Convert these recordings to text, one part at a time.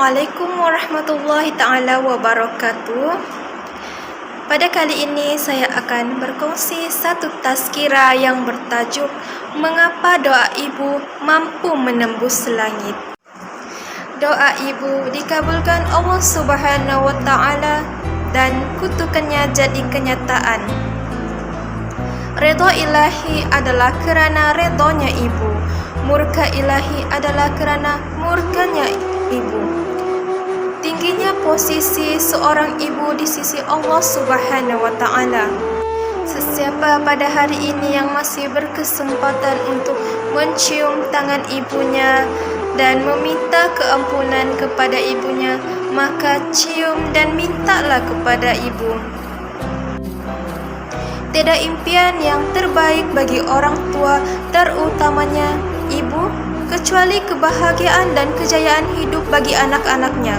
Assalamualaikum warahmatullahi ta'ala wabarakatuh. Pada kali ini saya akan berkongsi satu tazkirah yang bertajuk Mengapa Doa Ibu Mampu Menembus Langit. Doa ibu dikabulkan Allah Subhanahu wa Ta'ala dan kutukannya jadi kenyataan. Redha ilahi adalah kerana redhonya ibu. Murka ilahi adalah kerana murkanya ibu. Tingginya posisi seorang ibu di sisi Allah Subhanahu wa Ta'ala. Sesiapa pada hari ini yang masih berkesempatan untuk mencium tangan ibunya dan meminta keampunan kepada ibunya, maka cium dan mintalah kepada ibu. Tiada impian yang terbaik bagi orang tua, terutamanya ibu, kecuali kebahagiaan dan kejayaan hidup bagi anak-anaknya.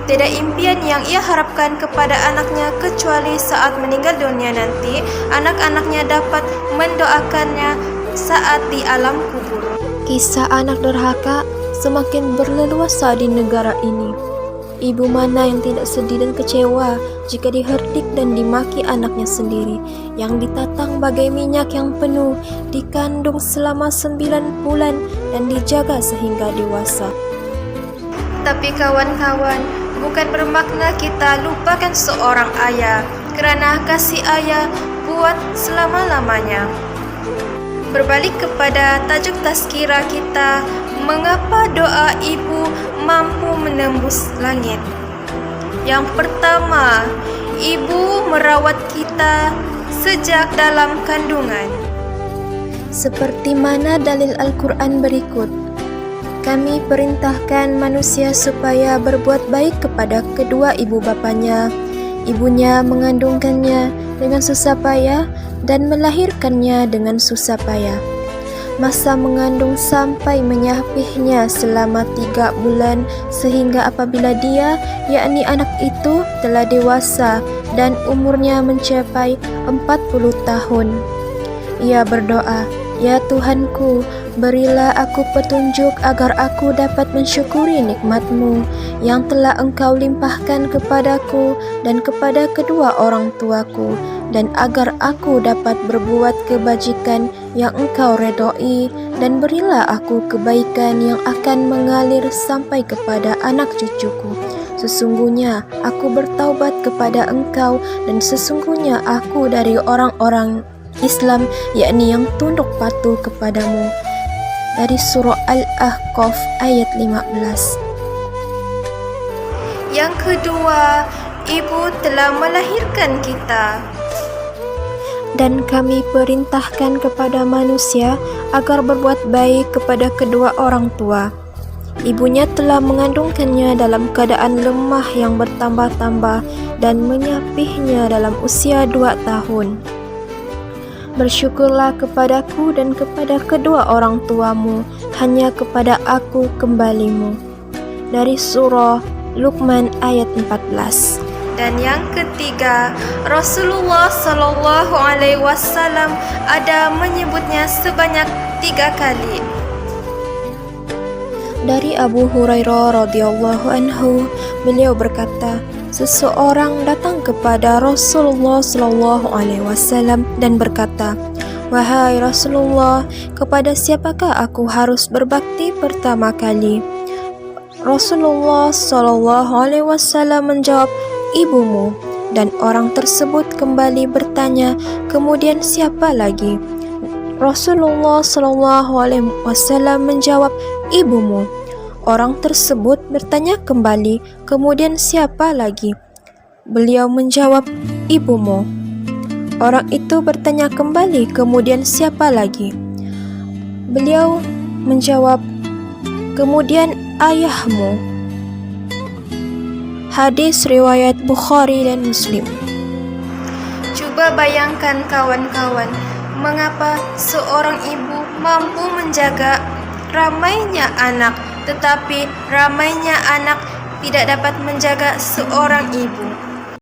Tiada impian yang ia harapkan kepada anaknya kecuali saat meninggal dunia nanti, anak-anaknya dapat mendoakannya saat di alam kubur. Kisah anak derhaka semakin berleluasa di negara ini. Ibu mana yang tidak sedih dan kecewa jika diherdik dan dimaki anaknya sendiri, yang ditatang bagai minyak yang penuh, dikandung selama 9 bulan dan dijaga sehingga dewasa. Tapi kawan-kawan, bukan bermakna kita lupakan seorang ayah, kerana kasih ayah buat selama-lamanya. Berbalik kepada tajuk tazkirah kita, mengapa doa ibu mampu menembus langit. Yang pertama, ibu merawat kita sejak dalam kandungan. Seperti mana dalil Al-Quran berikut, kami perintahkan manusia supaya berbuat baik kepada kedua ibu bapanya. Ibunya mengandungkannya dengan susah payah dan melahirkannya dengan susah payah. Masa mengandung sampai menyapihnya selama 3 bulan, sehingga apabila dia, yakni anak itu, telah dewasa dan umurnya mencapai 40 tahun. Ia berdoa, "Ya Tuhanku, berilah aku petunjuk agar aku dapat mensyukuri nikmat-Mu yang telah Engkau limpahkan kepadaku dan kepada kedua orang tuaku, dan agar aku dapat berbuat kebajikan yang Engkau redai, dan berilah aku kebaikan yang akan mengalir sampai kepada anak cucuku. Sesungguhnya aku bertaubat kepada Engkau, dan sesungguhnya aku dari orang-orang Islam, yakni yang tunduk patuh kepadamu." Dari surah Al-Ahqaf ayat 15. Yang kedua, ibu telah melahirkan kita. Dan kami perintahkan kepada manusia agar berbuat baik kepada kedua orang tua. Ibunya telah mengandungkannya dalam keadaan lemah yang bertambah-tambah dan menyapihnya dalam usia 2 tahun. Bersyukurlah kepadaku dan kepada kedua orang tuamu, hanya kepada aku kembalimu. Dari surah Luqman ayat 14. Dan yang ketiga, Rasulullah sallallahu alaihi wasallam ada menyebutnya sebanyak 3 kali. Dari Abu Hurairah radhiyallahu anhu, beliau berkata, seseorang datang kepada Rasulullah sallallahu alaihi wasallam dan berkata, "Wahai Rasulullah, kepada siapakah aku harus berbakti pertama kali?" Rasulullah sallallahu alaihi wasallam menjawab, "Ibumu." Dan orang tersebut kembali bertanya, "Kemudian siapa lagi?" Rasulullah sallallahu alaihi wasallam menjawab, "Ibumu." Orang tersebut bertanya kembali, "Kemudian siapa lagi?" Beliau menjawab, "Ibumu." Orang itu bertanya kembali, "Kemudian siapa lagi?" Beliau menjawab, "Kemudian ayahmu." Hadis riwayat Bukhari dan Muslim. Coba bayangkan kawan-kawan, mengapa seorang ibu mampu menjaga ramainya anak, tetapi ramainya anak tidak dapat menjaga seorang ibu.